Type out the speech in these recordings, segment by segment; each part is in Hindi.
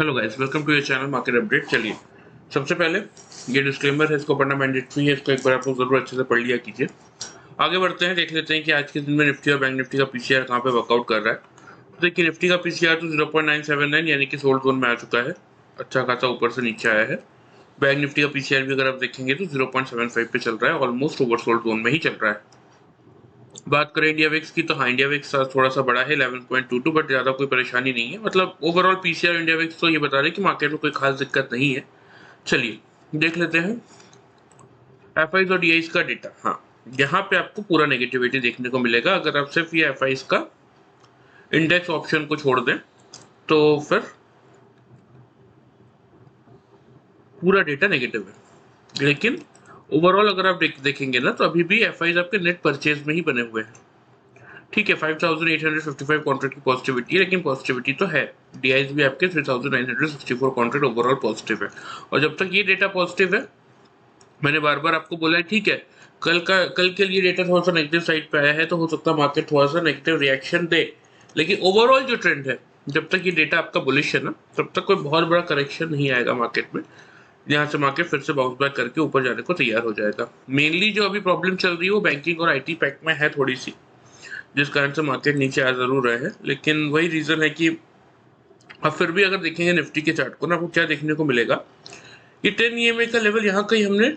Hello guys, welcome to your channel market update. चलिए, सबसे पहले ये डिस्क्लेमर है, इसको पढ़ना मैंडेटरी है। इसको एक बार आप लोग जरूर अच्छे से पढ़ लिया कीजिए। आगे बढ़ते हैं, देख लेते हैं कि आज के दिन में निफ्टी और बैंक निफ्टी का पीसीआर कहाँ पे वर्कआउट कर रहा है। तो देखिए, निफ्टी का पीसीआर तो 0.979 यानी कि सोल्ड जोन में आ चुका है। अच्छा खासा ऊपर से नीचे आया है। बैंक निफ्टी का पीसीआर भी अगर आप देखेंगे तो 0.75 पे चल रहा है, ऑलमोस्ट ओवरसोल्ड जोन में ही चल रहा है। बात करें इंडिया विक्स की, तो हाँ, इंडिया विक्स थोड़ा सा बड़ा है 11.22, बट ज़्यादा कोई परेशानी नहीं है। मतलब ओवरऑल पीसीआर इंडिया विक्स तो ये बता रहे हैं कि मार्केट में कोई खास दिक्कत नहीं है। चलिए देख लेते हैं एफआईज और डीआईज का डेटा। हाँ, यहाँ पे आपको पूरा नेगेटिविटी देखने को मिलेगा। अगर आप सिर्फ ये एफआईज का इंडेक्स ऑप्शन को छोड़ दें तो फिर पूरा डेटा नेगेटिव है। लेकिन ओवरऑल अगर आप देखेंगे ना, तो अभी भी एफआईज आपके नेट परचेज में ही बने हुए हैं। ठीक है, 5855 कॉन्ट्रैक्ट की पॉजिटिविटी है, लेकिन पॉजिटिविटी तो है। डीआईज भी आपके 3964 कॉन्ट्रैक्ट ओवरऑल पॉजिटिव है। और जब तक ये डेटा पॉजिटिव है, मैंने बार बार आपको बोला है, ठीक है, कल के लिए डेटा थोड़ा सा नेगेटिव साइड पे आया है तो हो सकता है मार्केट थोड़ा सा नेगेटिव रिएक्शन दे। लेकिन ओवरऑल जो ट्रेंड है, जब तक ये डेटा आपका बुलिश है ना, तब तक कोई बहुत बड़ा करेक्शन नहीं आएगा मार्केट में, यहाँ से मार्केट फिर से बाउंस बैक करके ऊपर जाने को तैयार हो जाएगा। मेनली जो अभी प्रॉब्लम चल रही है वो बैंकिंग और आईटी पैक में है थोड़ी सी, जिस कारण से मार्केट नीचे आ जरूर रहे हैं। लेकिन वही रीजन है कि अब फिर भी अगर देखेंगे निफ्टी के चार्ट को ना, आपको क्या देखने को मिलेगा, ये 10 ईएमए का लेवल यहाँ कहीं हमने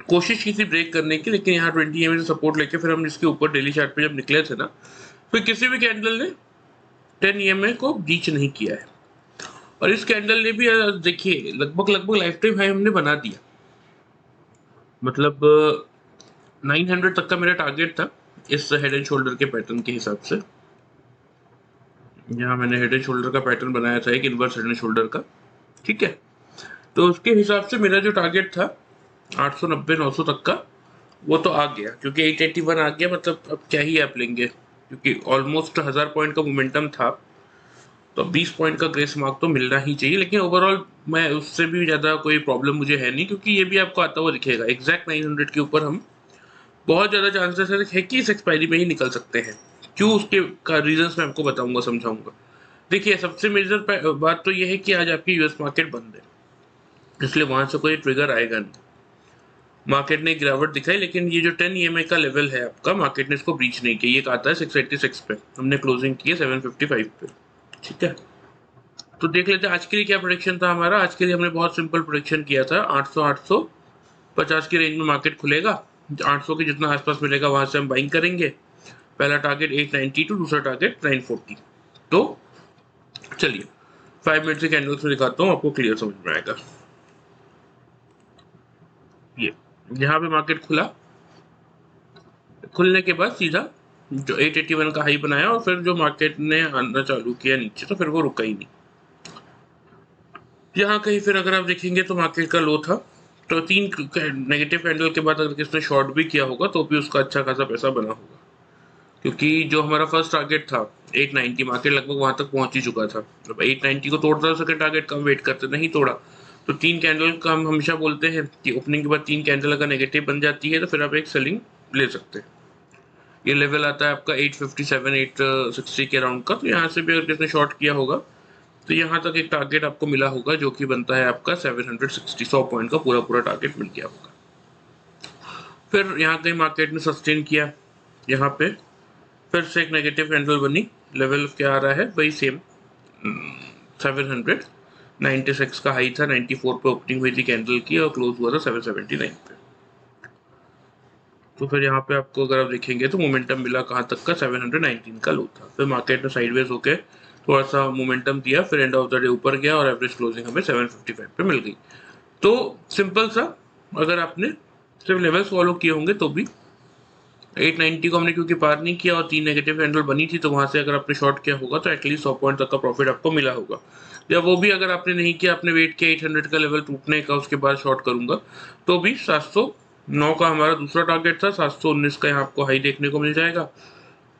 कोशिश की थी ब्रेक करने की, लेकिन यहाँ 20 ईएमए से सपोर्ट लेके फिर हम इसके ऊपर डेली चार्ट पे जब निकले थे ना, फिर किसी भी कैंडल ने 10 ईएमए को ब्रीच नहीं किया है। और इस कैंडल ने भी देखिए लगभग लाइफ टाइम हाई हमने बना दिया। मतलब 900 तक का मेरा टारगेट था इस हेड एंड शोल्डर के पैटर्न के हिसाब से। यहाँ मैंने हेड एंड शोल्डर का पैटर्न बनाया था, एक इनवर्स हेड एंड शोल्डर का। ठीक है, तो उसके हिसाब से मेरा जो टारगेट था 890-900 तक का, वो तो आ गया, क्योंकि 881 आ गया। मतलब अब क्या ही आप लेंगे, क्योंकि ऑलमोस्ट 1000 पॉइंट का मोमेंटम था, तो 20 पॉइंट का ग्रेस मार्क तो मिलना ही चाहिए। लेकिन ओवरऑल मैं उससे भी ज़्यादा कोई प्रॉब्लम मुझे है नहीं, क्योंकि ये भी आपको आता हुआ दिखेगा एग्जैक्ट 900 के ऊपर हम बहुत ज़्यादा चांसेस है कि इस एक्सपायरी में ही निकल सकते हैं। क्यों, उसके का रीजंस मैं आपको बताऊंगा, समझाऊंगा। देखिए, सबसे मेजर बात तो ये है कि आज आपकी यूएस मार्केट बंद है, इसलिए वहां से कोई ट्रिगर आएगा नहीं। मार्केट ने गिरावट दिखाई, लेकिन ये जो 10 ईएमए का लेवल है आपका, मार्केट ने इसको ब्रीच नहीं किया। ये आता है 686 पे, हमने क्लोजिंग की है 755 पे। ठीक है, तो देख लेते हैं आज के लिए क्या प्रोडिक्शन था हमारा। आज के लिए हमने बहुत सिंपल प्रोडिक्शन किया था, 800-850 की रेंज में मार्केट खुलेगा। 800 के जितना आसपास मिलेगा वहां से हम बाइंग करेंगे। पहला टारगेट 892, दूसरा टारगेट 940। तो चलिए 5 मिनट से कैंडल्स में दिखाता हूँ, आपको क्लियर समझ में आएगा। ये यहाँ पे मार्केट खुला, खुलने के बाद सीधा जो 881 का हाई बनाया, और फिर जो मार्केट ने आना चालू किया नीचे, तो फिर वो रुका ही नहीं। यहाँ कहीं फिर अगर आप देखेंगे तो मार्केट का लो था, तो 3 नेगेटिव कैंडल के बाद अगर किसने शॉर्ट भी किया होगा तो भी उसका अच्छा खासा पैसा बना होगा, क्योंकि जो हमारा फर्स्ट टारगेट था 890, मार्केट लगभग वहां तक पहुंच ही चुका था। जब 890 को तोड़ता, सेकंड टारगेट का हम वेट करते, नहीं तोड़ा, तो 3 कैंडल का हम हमेशा बोलते हैं कि ओपनिंग के बाद 3 कैंडल अगर नेगेटिव बन जाती है तो फिर आप एक सेलिंग ले सकते हैं। ये लेवल आता है आपका 857 860 के अराउंड का। तो यहाँ से भी अगर किसने शॉर्ट किया होगा तो यहाँ तक एक टारगेट आपको मिला होगा, जो कि बनता है आपका 760, 100 पॉइंट का पूरा पूरा टारगेट मिल गया होगा। फिर यहाँ कहीं मार्केट ने सस्टेन किया, यहाँ पे फिर से एक नेगेटिव कैंडल बनी। लेवल क्या आ रहा है, वही सेम 796 का हाई था, 94 पे ओपनिंग हुई थी कैंडल की, और क्लोज हुआ था 779 पे। तो फिर यहाँ पे आपको अगर आप देखेंगे तो मोमेंटम मिला कहाँ तक का, 719 का लो था। फिर मार्केट ने साइडवेज होके थोड़ा सा मोमेंटम दिया, फिर एंड ऑफ द डे ऊपर गया, और एवरेज क्लोजिंग हमें 755 पे मिल गई। तो सिंपल सा, अगर आपने सिर्फ लेवल्स फॉलो किए होंगे तो भी 890 को हमने क्योंकि पार नहीं किया और 3 नेगेटिव कैंडल बनी थी, तो वहां से अगर आपने शॉर्ट किया होगा तो एटलीस्ट 100 पॉइंट तक का प्रॉफिट आपको मिला होगा। या वो भी अगर आपने नहीं किया, आपने वेट किया 800 का लेवल टूटने का, उसके बाद शॉर्ट करूंगा, तो भी 709 का हमारा दूसरा टारगेट था, 719 का यहाँ आपको हाई देखने को मिल जाएगा।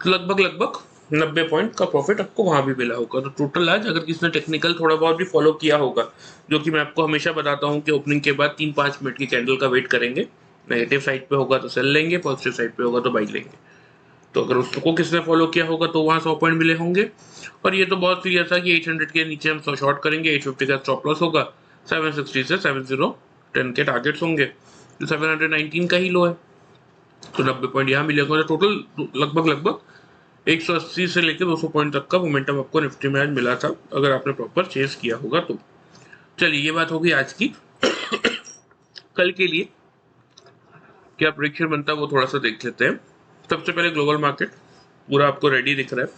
तो लगभग 90 पॉइंट का प्रॉफिट आपको वहां भी मिला होगा। तो टोटल आज अगर किसी ने टेक्निकल थोड़ा बहुत भी फॉलो किया होगा, जो कि मैं आपको हमेशा बताता हूँ कि ओपनिंग के बाद 3-5 मिनट की कैंडल का वेट करेंगे, नेगेटिव साइड पे होगा तो सेल लेंगे, पॉजिटिव साइड पे होगा तो बाई लेंगे। तो अगर उसको किसने फॉलो किया होगा तो वहाँ 100 पॉइंट मिले होंगे। और ये तो बहुत क्लियर था कि 800 के नीचे हम शॉर्ट करेंगे, 850 का स्टॉप लॉस होगा, 760 से 7010 के टारगेट्स होंगे, जो 719 का ही लो है। तो 90 पॉइंट यहाँ मिलेगा, तो टोटल लगभग 180 से लेकर 200 पॉइंट तक का मोमेंटम आपको निफ्टी में आज मिला था, अगर आपने प्रॉपर चेस किया होगा तो। चलिए, ये बात होगी आज की। कल के लिए क्या प्रेडिक्शन बनता है वो थोड़ा सा देख लेते हैं। सबसे पहले ग्लोबल मार्केट पूरा आपको रेडी दिख रहा है।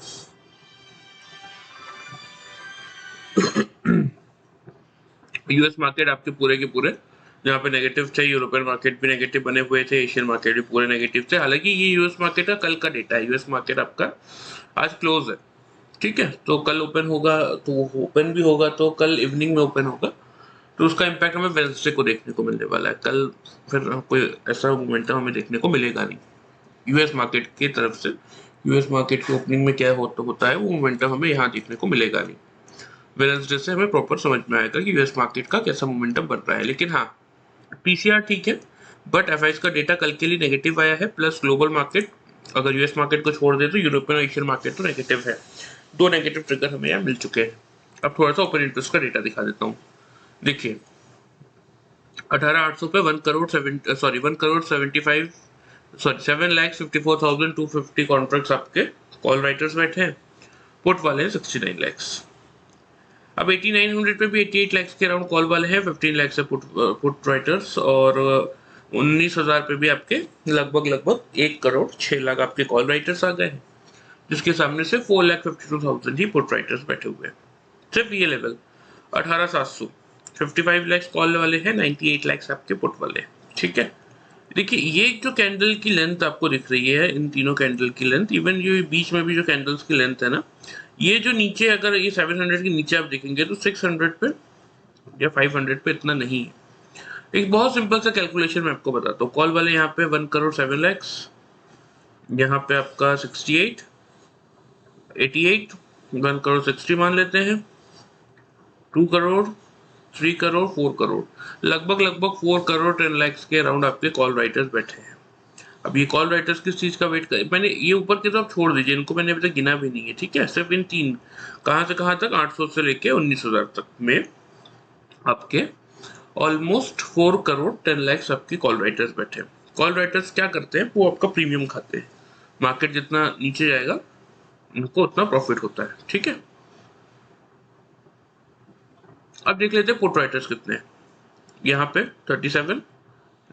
यूएस मार्केट आपके पूरे के पूरे जहाँ पे नेगेटिव थे, यूरोपियन मार्केट भी नेगेटिव बने हुए थे, एशियन मार्केट भी पूरे नेगेटिव थे। हालांकि ये यूएस मार्केट का कल का डेटा है, यूएस मार्केट आपका आज क्लोज है, ठीक है। तो कल ओपन होगा, तो ओपन भी होगा तो कल इवनिंग में ओपन होगा, तो उसका इम्पैक्ट हमें वेडनेसडे को देखने को मिलने वाला है। कल फिर कोई ऐसा मोमेंटम हमें देखने को मिलेगा नहीं यूएस मार्केट की तरफ से। यूएस मार्केट की ओपनिंग में क्या होता है वो मोमेंटम हमें यहाँ देखने को मिलेगा नहीं। वेडनेसडे से हमें प्रॉपर समझ में आएगा कि यूएस मार्केट का कैसा मोमेंटम बन रहा है। लेकिन हाँ, पीसीआर ठीक है, बट एफआईएस का डेटा कल के लिए नेगेटिव आया है, प्लस ग्लोबल मार्केट अगर यूएस मार्केट को छोड़ दे तो यूरोपियन और एशियन मार्केट तो नेगेटिव है। दो नेगेटिव ट्रिगर हमें यहाँ मिल चुके हैं। अब थोड़ा सा ओपन इंटरेस्ट का डेटा दिखा देता हूँ। देखिए, 18,800 पे 7,54,250 कॉन्ट्रैक्ट्स आपके कॉल राइटर्स बैठे हैं, पुट वाले हैं 69 लैक्स। अब 8900 पे भी 88 लैक्स के अराउंड कॉल वाले हैं, 15 लैक्स है पुट राइटर्स, और 19,000 पे भी आपके लगभग 1,06,00,000 आपके कॉल राइटर्स आ गए हैं, जिसके सामने से 4,52,000 ही पुट राइटर्स बैठे हुए हैं। सिर्फ ये लेवल 18,700 55 लैक्स कॉल वाले हैं, 98 लैक्स आपके पुट वाले हैं, ठीक है। देखिए, ये जो कैंडल की लेंथ आपको दिख रही है, इन तीनों कैंडल की लेंथ, इवन ये बीच में भी जो कैंडल्स की लेंथ है ना, ये जो नीचे अगर ये 700 के नीचे आप देखेंगे तो 600 पे या 500 पे इतना नहीं है। एक बहुत सिंपल सा कैलकुलेशन मैं आपको बताता हूँ। कॉल वाले यहाँ पे 1,07,00,000, यहाँ पे आपका 68 88 1,60,00,000 मान लेते हैं, 2 करोड़ 3 करोड़ 4 करोड़, लगभग 4 करोड़ 10 लाख के अराउंड आपके कॉल राइटर्स बैठे हैं। अब ये कॉल राइटर्स किस चीज का वेट कर, मैंने ये ऊपर के तो आप छोड़ दीजिए, इनको मैंने अभी तक गिना भी नहीं है, ठीक है। सिर्फ इन तीन, कहाँ से कहाँ तक, 800 से लेके 19,000 तक में आपके ऑलमोस्ट 4 करोड़ 10 लाख आपके कॉल राइटर्स बैठे हैं। कॉल राइटर्स क्या करते हैं, वो आपका प्रीमियम खाते हैं। मार्केट जितना नीचे जाएगा उनको उतना प्रॉफिट होता है, ठीक है। अब देख लेते हैं पुट राइटर्स कितने हैं। यहाँ पे 37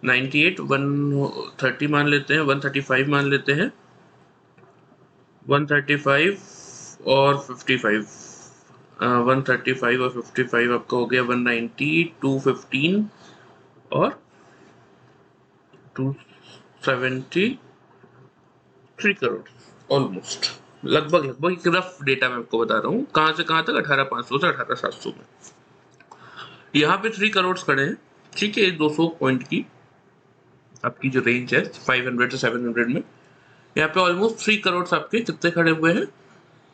98 130 मान लेते हैं, 135 मान लेते हैं, 135 और 55, 135 और 55 आपका हो गया 190, 215 और 273 करोड़ ऑलमोस्ट। लगभग एक रफ डेटा मैं आपको बता रहा हूँ, कहाँ से कहाँ तक, 18,500 से 18,700 में। यहाँ पे 3 करोड़ खड़े हैं, ठीक है। 200 पॉइंट की आपकी जो रेंज है 500 से 700 में, यहाँ पे ऑलमोस्ट 3 करोड़ आपके कितने खड़े हुए हैं,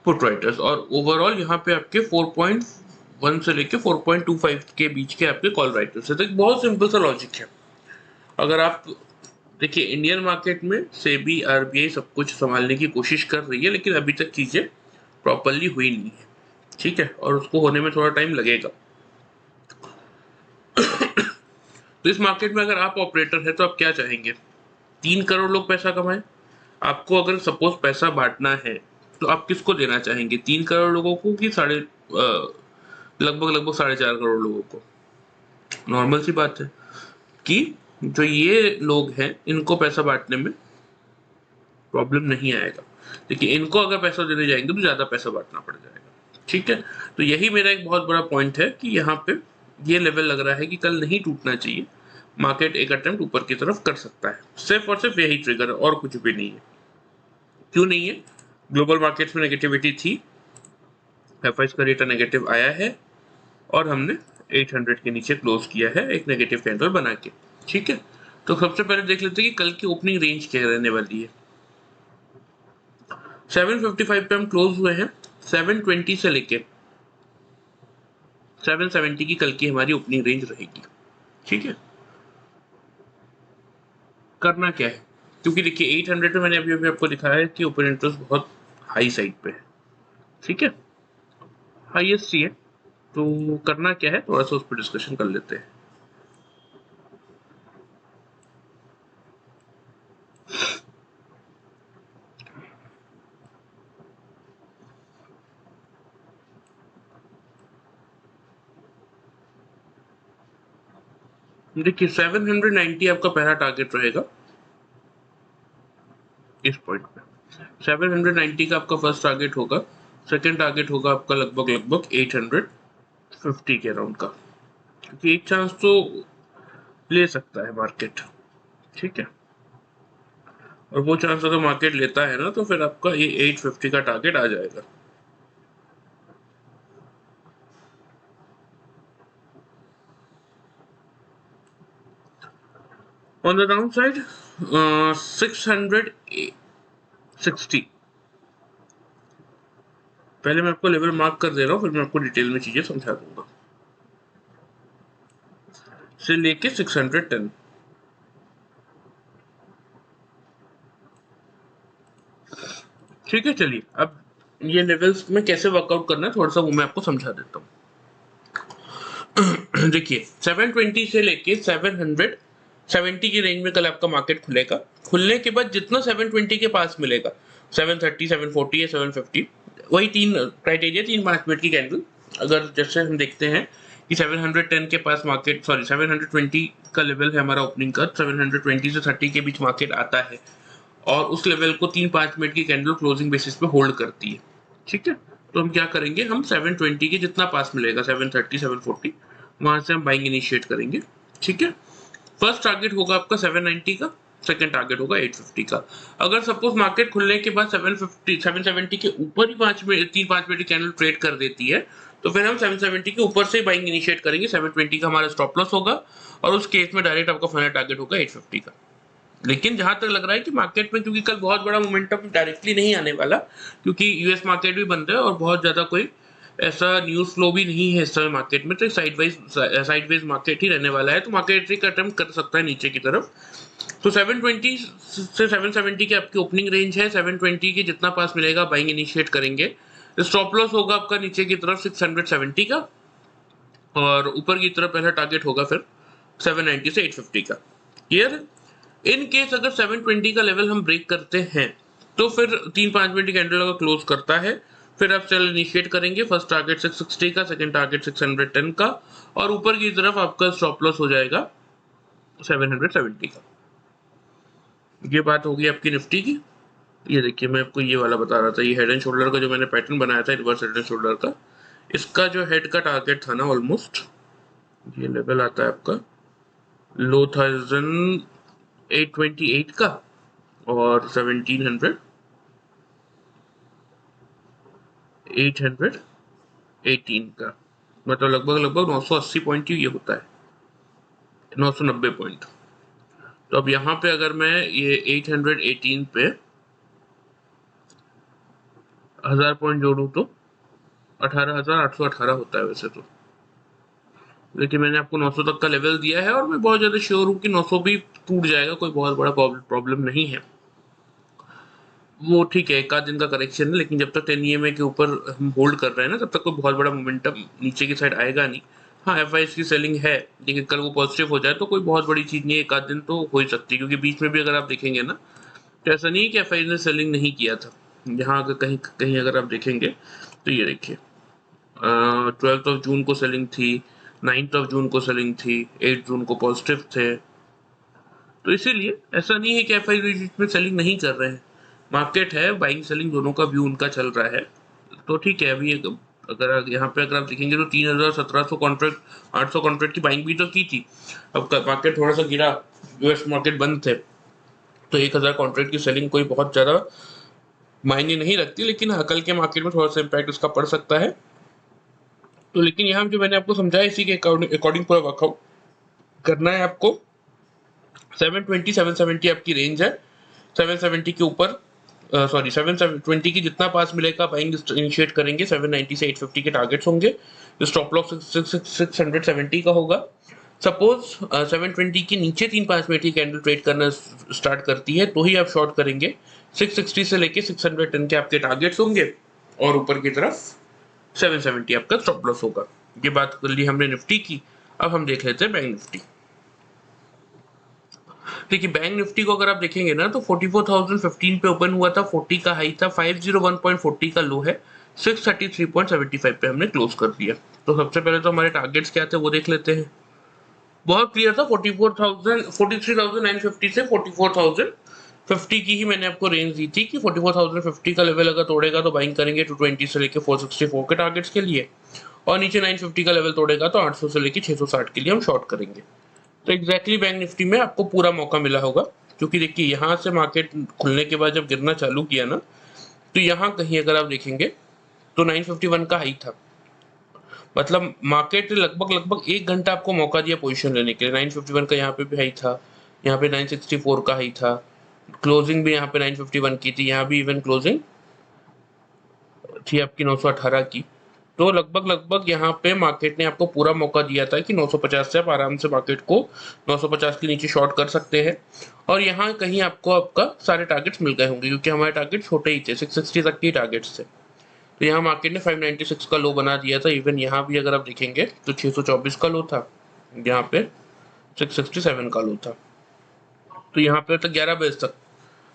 पुट राइटर्स। और ओवरऑल यहाँ पे आपके 4.1 से लेके 4.25 के बीच के आपके कॉल राइटर्स है। तो एक बहुत सिंपल सा लॉजिक है। अगर आप देखिए, इंडियन मार्केट में सेबी आरबीआई सब कुछ संभालने की कोशिश कर रही है, लेकिन अभी तक चीजें प्रॉपरली हुई नहीं है, ठीक है, और उसको होने में थोड़ा टाइम लगेगा। तो इस मार्केट में अगर आप ऑपरेटर है तो आप क्या चाहेंगे, 3 करोड़ लोग पैसा कमाएं। आपको अगर सपोज पैसा बांटना है तो आप किसको देना चाहेंगे, 3 करोड़ लोगों को कि लगभग 4.5 करोड़ लोगों को। नॉर्मल सी बात है कि जो ये लोग हैं इनको पैसा बांटने में प्रॉब्लम नहीं आएगा, लेकिन इनको अगर पैसा देने जाएंगे तो ज्यादा पैसा बांटना पड़ जाएगा, ठीक है। तो यही मेरा एक बहुत बड़ा पॉइंट है कि यहाँ पे ये लेवल लग रहा है कि कल नहीं टूटना चाहिए, मार्केट एक अटेम्प्ट ऊपर की तरफ कर सकता है। सिर्फ और सिर्फ यही ट्रिगर है और कुछ भी नहीं है। क्यों नहीं है, ग्लोबल मार्केट्स में नेगेटिविटी थी, एफआईएस का डेटा नेगेटिव आया है, और हमने 800 के नीचे क्लोज किया है एक नेगेटिव कैंडल बना के, ठीक है। तो सबसे पहले देख लेते हैं कि कल की ओपनिंग रेंज क्या रहने वाली है। 755 पे हम क्लोज हुए हैं, 720 से लेके 770 की कल की हमारी ओपनिंग रेंज रहेगी, ठीक है। करना क्या है, क्योंकि देखिए 800 में मैंने अभी अभी आपको दिखाया है कि ओपन इंटरेस्ट बहुत हाई साइड पे है, ठीक है, हाईएस्ट ही है। तो करना क्या है, थोड़ा सा उस पर डिस्कशन कर लेते हैं। देखिए 790 आपका पहला टारगेट रहेगा इस पॉइंट पे। 790 का आपका फर्स्ट टारगेट होगा। सेकंड टारगेट होगा आपका लगभग लगभग 850 के अराउंड का, क्योंकि एक चांस तो ले सकता है मार्केट, ठीक है। और वो चांस अगर मार्केट लेता है ना, तो फिर आपका ये 850 का टारगेट आ जाएगा। ऑन द डाउन साइड 660, पहले मैं आपको लेवल मार्क कर दे रहा हूँ, फिर मैं आपको डिटेल में चीजें समझा दूंगा। से लेके 610, ठीक है। चलिए अब ये लेवल्स में कैसे वर्कआउट करना है थोड़ा सा वो मैं आपको समझा देता हूँ। देखिए 720 से लेके 770 की रेंज में कल आपका मार्केट खुलेगा। खुलने के बाद जितना 720 के पास मिलेगा, 730, 740 या 750, वही तीन क्राइटेरिया, 3-5 मिनट की कैंडल। अगर जैसे हम देखते हैं कि 710 के पास मार्केट, सॉरी 720 का लेवल है हमारा ओपनिंग का, 720 से 30 के बीच मार्केट आता है और उस लेवल को 3-5 मिनट की कैंडल क्लोजिंग बेसिस पे होल्ड करती है, ठीक है। तो हम क्या करेंगे, हम 720 के जितना पास मिलेगा, 730, 740, वहां से हम बाइंग इनिशिएट करेंगे, ठीक है। फर्स्ट टारगेट होगा आपका 790 का, सेकंड टारगेट होगा 850 का। अगर सपोज मार्केट खुलने के बाद 750 770 के ऊपर ही 3-5 मिनट की कैंडल ट्रेड कर देती है, तो फिर हम 770 के ऊपर से बाइंग इनिशिएट करेंगे। 720 का हमारा स्टॉप लॉस होगा और उस केस में डायरेक्ट आपका फाइनल टारगेट होगा 850 का। लेकिन जहां तक लग रहा है कि मार्केट में, क्योंकि कल बहुत बड़ा मोमेंटम डायरेक्टली नहीं आने वाला, क्योंकि यूएस मार्केट भी बंद है और बहुत ज्यादा कोई ऐसा न्यूज फ्लो भी नहीं है इस समय मार्केट में, तो साइडवेज मार्केट ही रहने वाला है। तो मार्केट एक अटेम्प्ट कर सकता है नीचे की तरफ। तो 720 से 770 की आपकी ओपनिंग रेंज है। 720 के जितना पास मिलेगा बाइंग इनिशिएट करेंगे। स्टॉप लॉस होगा आपका नीचे की तरफ 670 का, और ऊपर की तरफ पहला टारगेट होगा फिर 790 से 850 का। क्लियर। इन केस अगर 720 का लेवल हम ब्रेक करते हैं, तो फिर 3-5 मिनट की कैंडल अगर क्लोज करता है, फिर आप सेल इनिशिएट करेंगे। फर्स्ट टारगेट 660 का, सेकंड टारगेट 610 का, और ऊपर की तरफ आपका स्टॉप लॉस हो जाएगा 770 का। ये बात होगी आपकी निफ्टी की। ये देखिए मैं आपको ये वाला बता रहा था, ये हेड एंड शोल्डर का जो मैंने पैटर्न बनाया था, रिवर्स हेड एंड शोल्डर का, इसका जो हेड का टारगेट था ना, ऑलमोस्ट ये लेवल आता है आपका लो 1828 का और 1700 818 का, मतलब लगभग लगभग 980 पॉइंट ही ये होता है, 990 पॉइंट। तो अब यहाँ पे अगर मैं ये 818 पे 1000 पॉइंट जोड़ू तो 18,818 होता है वैसे तो, लेकिन मैंने आपको 900 तक का लेवल दिया है और मैं बहुत ज्यादा श्योर हूँ कि 900 भी टूट जाएगा, कोई बहुत बड़ा प्रॉब्लम नहीं है वो, ठीक है। एक आध दिन का करेक्शन है, लेकिन जब तक 10 EMA के ऊपर हम होल्ड कर रहे हैं ना, तब तक कोई बहुत बड़ा मोमेंटम नीचे की साइड आएगा नहीं। हाँ FIs की सेलिंग है, लेकिन कल वो पॉजिटिव हो जाए तो कोई बहुत बड़ी चीज नहीं है, एक आध दिन तो हो ही सकती है। क्योंकि बीच में भी अगर आप देखेंगे ना, तो ऐसा नहीं है कि FIs ने सेलिंग नहीं किया था। यहाँ अगर कहीं कहीं अगर आप देखेंगे तो ये देखिए 12 जून को सेलिंग थी, 9 जून को सेलिंग थी, 8 जून को पॉजिटिव थे। तो इसीलिए ऐसा नहीं है कि FI में सेलिंग नहीं कर रहे हैं, मार्केट है, बाइंग सेलिंग दोनों का व्यू उनका चल रहा है। तो ठीक है। अभी अगर यहाँ पे अगर आप देखेंगे तो 3,1700 कॉन्ट्रैक्ट, 800 कॉन्ट्रैक्ट की बाइंग भी तो की थी। अब मार्केट थोड़ा सा गिरा, यूएस मार्केट बंद थे, तो 1,000 कॉन्ट्रैक्ट की सेलिंग कोई बहुत ज्यादा मायने नहीं रखती, लेकिन हाँ कल के मार्केट में थोड़ा सा इम्पैक्ट उसका पड़ सकता है। तो लेकिन यहाँ जो मैंने आपको समझाया, इसी के अकॉर्डिंग पूरा वर्कआउट करना है आपको। 720 770 आपकी रेंज है। 770 के ऊपर, सॉरी 720 की जितना पास मिलेगा बाइंग इनिशिएट करेंगे। 790 से 850 के टारगेट्स होंगे। स्टॉप लॉस 670 का होगा। सपोज 720 के नीचे 3-5 मिनट की कैंडल ट्रेड करना स्टार्ट करती है तो ही आप शॉर्ट करेंगे। 660 से लेके 610 के आपके टारगेट्स होंगे और ऊपर की तरफ 770 आपका स्टॉप लॉस होगा। ये बात कर ली हमने निफ्टी की। अब हम देख लेते हैं बैंक निफ्टी। देखिए बैंक निफ्टी को अगर आप देखेंगे ना तो 44,015 पे ओपन हुआ था, 40 का हाई था, 501.40 का लो है, 633.75 पे हमने क्लोज कर दिया। तो सबसे पहले तो हमारे टारगेट्स क्या थे वो देख लेते हैं। बहुत क्लियर था, 43,950 से 44,050 की ही मैंने आपको रेंज दी थी कि 44,050 का लेवल अगर तोड़ेगा तो बाइंग करेंगे 220 से लेके 464 के टारगेट्स के लिए, और नीचे 950 का लेवल तोड़ेगा तो 800 से लेके 660 के लिए हम शॉर्ट करेंगे। तो एग्जैक्टली बैंक निफ्टी में आपको पूरा मौका मिला होगा, क्योंकि देखिए यहाँ से मार्केट खुलने के बाद जब गिरना चालू किया ना तो यहाँ कहीं अगर आप देखेंगे तो 951 का हाई था। मतलब मार्केट ने लगभग लगभग 1 घंटा आपको मौका दिया पोजीशन लेने के लिए। 951 का यहाँ पे भी हाई था, यहाँ पे 964 का हाई था, क्लोजिंग भी यहाँ पे 951 की थी, यहाँ भी इवन क्लोजिंग थी आपकी 918 की। तो लगभग लगभग यहाँ पे मार्केट ने आपको पूरा मौका दिया था कि 950 से आप आराम से मार्केट को 950 के नीचे शॉर्ट कर सकते हैं। और यहाँ कहीं आपको आपका सारे टारगेट्स मिल गए होंगे, क्योंकि हमारे टारगेट छोटे ही थे, 660 तक के टारगेट्स थे। तो यहाँ मार्केट ने 596 का लो बना दिया था। इवन यहाँ भी अगर आप देखेंगे तो 624 का लो था, यहाँ पे 667 का लो था। तो यहाँ पे तक 11 बजे तक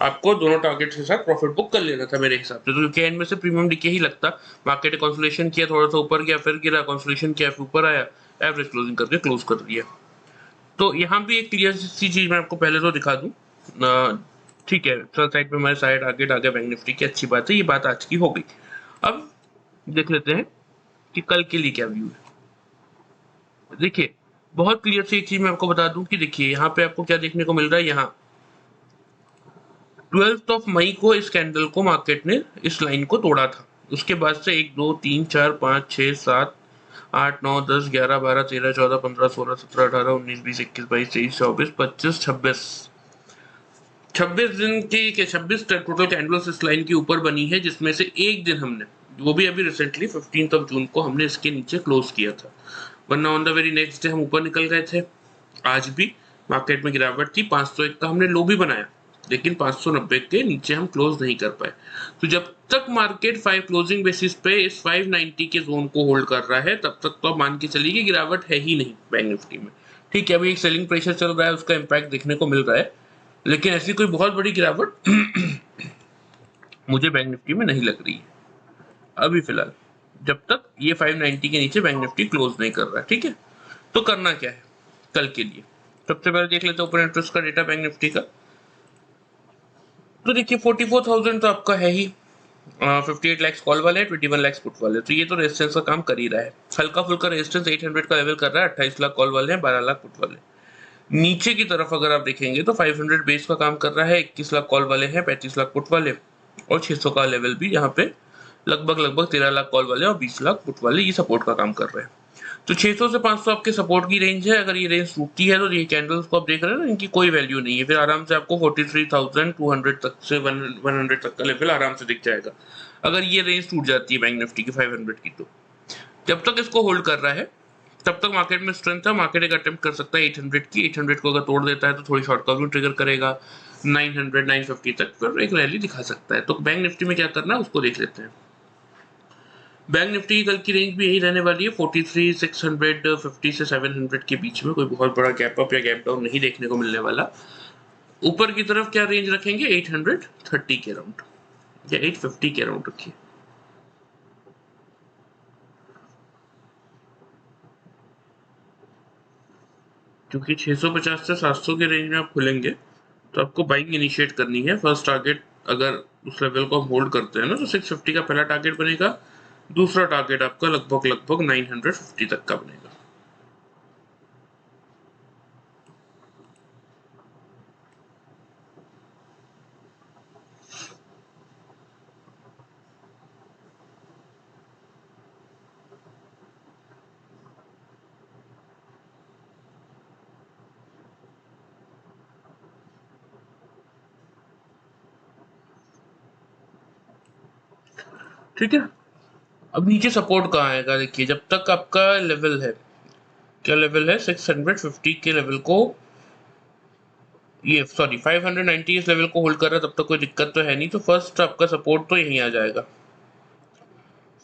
आपको दोनों टारगेट्स के साथ प्रॉफिट बुक कर लेना था मेरे हिसाब से। तो क्योंकि एंड में से प्रीमियम डीके ही लगता, मार्केट कंसोलिडेशन किया, थोड़ा सा ऊपर गया, फिर गिरा, कंसोलिडेशन किया, फिर ऊपर आया, एवरेज क्लोजिंग करके क्लोज कर दिया। तो यहाँ भी एक क्लियर सी चीज मैं आपको पहले तो दिखा दूं। ठीक है, सेल साइड पे हमारे सारे टारगेट आ गया बैंक निफ्टी की, अच्छी बात है, ये बात आज की हो गई। अब देख लेते हैं कि कल के लिए क्या व्यू है। देखिए बहुत क्लियर सी एक चीज मैं आपको बता दूं कि देखिए यहाँ पे आपको क्या देखने को मिल रहा है। यहाँ 12 मई को इस कैंडल को मार्केट ने इस लाइन को तोड़ा था। उसके बाद से 1 2 3 4 5 6 7 8 9 10 11 12 13 14 15 16 17 18 19 20 21 22 23 24 25 26 26 दिन की के 26 टोटल कैंडल्स इस लाइन के ऊपर बनी है, जिसमें से एक दिन हमने, वो भी अभी रिसेंटली 15 जून को हमने इसके नीचे क्लोज किया था, वरना on the very next day हम ऊपर निकल गए थे। आज भी मार्केट में गिरावट थी, 501 का हमने लो भी बनाया, लेकिन 590 के नीचे हम क्लोज नहीं कर पाए। तो जब तक मार्केट 5 क्लोजिंग बेसिस पे इस 590 के जोन को होल्ड कर रहा है तब तक तो आप मान के चलिए कि गिरावट है ही नहीं बैंक निफ्टी में। ठीक है, अभी एक सेलिंग प्रेशर चल रहा है, उसका इम्पैक्ट देखने को मिल रहा है, लेकिन ऐसी कोई बहुत बड़ी गिरावट मुझे बैंक निफ्टी में नहीं लग रही है अभी फिलहाल, जब तक ये 590 के नीचे बैंक निफ्टी क्लोज नहीं कर रहा है। ठीक है, तो करना क्या है कल के लिए। सबसे पहले देख लेते हैं ओपन इंटरेस्ट का डेटा बैंक निफ्टी का। तो देखिए 44,000 तो आपका है ही, 58 लाख कॉल वाले हैं, 21 लाख पुट वाले, तो ये तो रेजिस्टेंस का काम कर ही रहा है। हल्का फुल्का रेजिस्टेंस 800 का लेवल कर रहा है, 28 लाख कॉल वाले हैं, 12 लाख पुट वाले। नीचे की तरफ अगर आप देखेंगे तो 500 बेस का काम कर रहा है, 21 लाख कॉल वाले हैं, 35 लाख पुट वाले, और 600 का लेवल भी यहाँ पे लगभग लगभग 13 लाख कॉल वाले और 20 लाख पुट वाले ये सपोर्ट का काम कर रहे हैं। तो 600 से 500 आपके सपोर्ट की रेंज है। अगर ये रेंज टूटती है तो ये कैंडल्स को आप देख रहे हैं ना, इनकी कोई वैल्यू नहीं है, फिर आराम से आपको 43,200 तक से 100 तक का लेवल आराम से दिख जाएगा अगर ये रेंज टूट जाती है बैंक निफ्टी की 500 की। तो जब तक इसको होल्ड कर रहा है तब तक मार्केट में स्ट्रेंथ है। मार्केट एक अटेम्प्ट कर सकता है 800 की, 800 को अगर तोड़ देता है तो थोड़ी शॉर्ट कवरिंग ट्रिगर करेगा, 900 950 तक फिर एक रैली दिखा सकता है। तो बैंक निफ्टी में क्या करना है उसको देख लेते हैं। बैंक निफ्टी की कल की रेंज भी यही रहने वाली है, 43,650 से 700 के बीच में, कोई बहुत बड़ा गैप अप या गैप डाउन नहीं देखने को मिलने वाला। ऊपर की तरफ क्या रेंज रखेंगे, 830 के अराउंड या 850 के अराउंड रखिए। क्योंकि 650 से 700 के रेंज में आप खुलेंगे तो आपको बाइंग इनिशिएट करनी है। फर्स्ट टारगेट अगर उस लेवल को हम होल्ड करते हैं ना तो 650 का पहला टारगेट बनेगा, दूसरा टारगेट आपका लगभग लगभग 950 तक का बनेगा। ठीक है, अब नीचे सपोर्ट कहाँ आएगा, देखिए जब तक आपका लेवल है क्या लेवल है, 650 के लेवल को, ये सॉरी 590 इस लेवल को होल्ड कर रहा है, तब तक कोई दिक्कत तो है नहीं। तो फर्स्ट आपका सपोर्ट तो यहीं आ जाएगा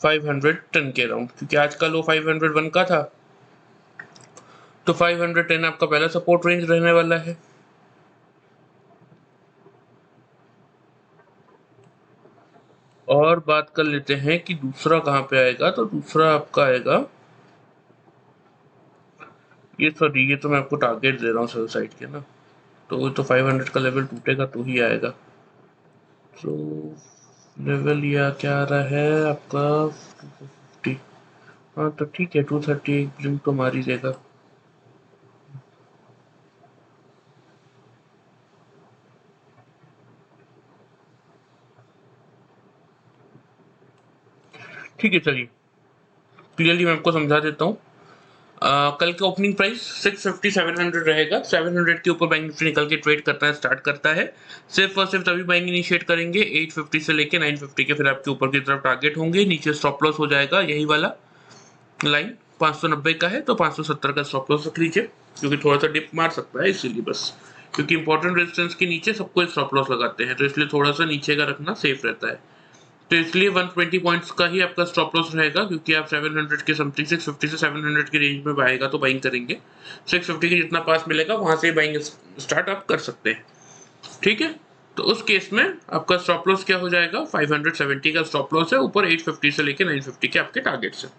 510 के अराउंड, क्योंकि आज का लो 501 का था, तो 510 आपका पहला सपोर्ट रेंज रहने वाला है। और बात कर लेते हैं कि दूसरा कहाँ पे आएगा, तो दूसरा आपका आएगा ये, सॉरी ये तो मैं आपको टारगेट दे रहा हूँ सेल साइड के ना, तो 500 का लेवल टूटेगा तो ही आएगा। तो लेवल या क्या आ रहा है आपका 250, हाँ तो ठीक है 230 ब्लिंक तो मार ही देगा। ठीक है चलिए, क्लियरली मैं आपको समझा देता हूँ। कल का ओपनिंग प्राइस 650 700 रहेगा। 700 के ऊपर बैंक निफ्टी निकल के ट्रेड करता है, स्टार्ट करता है, सिर्फ और सिर्फ तभी बाइंग इनिशिएट करेंगे 850 से लेके 950 के, फिर आपके ऊपर की तरफ टारगेट होंगे। नीचे स्टॉप लॉस हो जाएगा यही वाला लाइन 590 का है, तो 570 का स्टॉप लॉस रख लीजिए, क्योंकि थोड़ा सा डिप मार सकता है इसीलिए बस, क्योंकि इंपॉर्टेंट रेजिस्टेंस के नीचे सबको स्टॉप लॉस लगाते हैं, तो इसलिए थोड़ा सा नीचे का रखना सेफ रहता है। तो इसलिए 120 पॉइंट्स का ही आपका स्टॉप लॉस रहेगा, क्योंकि आप 700 के समथिंग 650 से 700 के रेंज में आएगा तो बाइंग करेंगे। 650 के जितना पास मिलेगा वहां से बाइंग स्टार्ट आप कर सकते हैं, ठीक है। तो उस केस में आपका स्टॉप लॉस क्या हो जाएगा, 570 का स्टॉप लॉस है, ऊपर 850 से लेके 950 के आपके टारगेट्स है।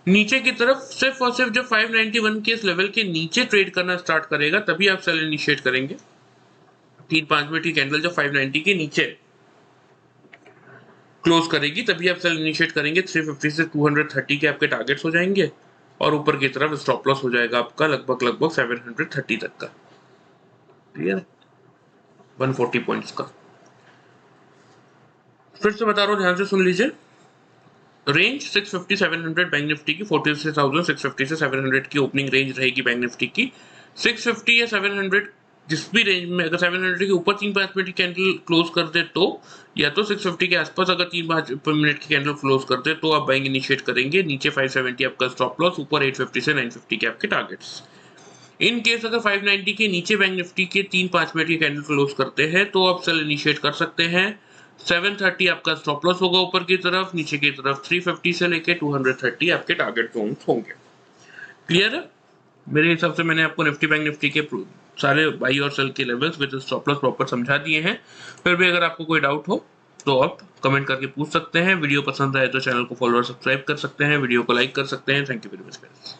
नीचे की तरफ सिर्फ और सिर्फ जब 591 के इस लेवल के नीचे ट्रेड करना स्टार्ट करेगा तभी आप सेल इनिशिएट करेंगे। 3-5 मिनट की कैंडल जब 590 के नीचे क्लोज करेगी तभी आप सेल इनिशिएट करेंगे। 350 से 230 के आपके टारगेट्स हो जाएंगे, और ऊपर की तरफ स्टॉप लॉस हो जाएगा आपका लगभग 730 तक का, क्लियर, 140 पॉइंट्स का। फिर से बता रहा हूँ, ध्यान से सुन लीजिए। रेंज 650 700 बैंक निफ्टी की, 46,650 से 700 की ओपनिंग रेंज रहेगी बैंक निफ्टी की। 650 या 700 जिस भी रेंज में, अगर 700 के ऊपर 3-5 मिनट की कैंडल क्लोज कर दे तो, या तो 650 के आसपास अगर 3-5 मिनट की कैंडल क्लोज कर दे तो आप बाइंग इनिशिएट करेंगे। नीचे 570 आपका स्टॉप लॉस, ऊपर 850 से 950 के आपके टारगेट्स। इन केस अगर 590 के नीचे बैंक निफ्टी के 3-5 मिनट की कैंडल क्लोज करते हैं तो आप सेल इनिशिएट कर सकते हैं। 730 आपका स्टॉप लॉस होगा ऊपर की तरफ, नीचे की तरफ 350 से लेके 230 आपके टारगेट जोन्स होंगे, क्लियर है। मेरे हिसाब से मैंने आपको निफ्टी बैंक निफ्टी के सारे बाई और सेल के levels with stop loss proper समझा दिए हैं। फिर भी अगर आपको कोई डाउट हो तो आप कमेंट करके पूछ सकते हैं। वीडियो पसंद आए तो चैनल को फॉलो और सब्सक्राइब कर सकते हैं, वीडियो को लाइक कर सकते हैं। Thank you very much guys.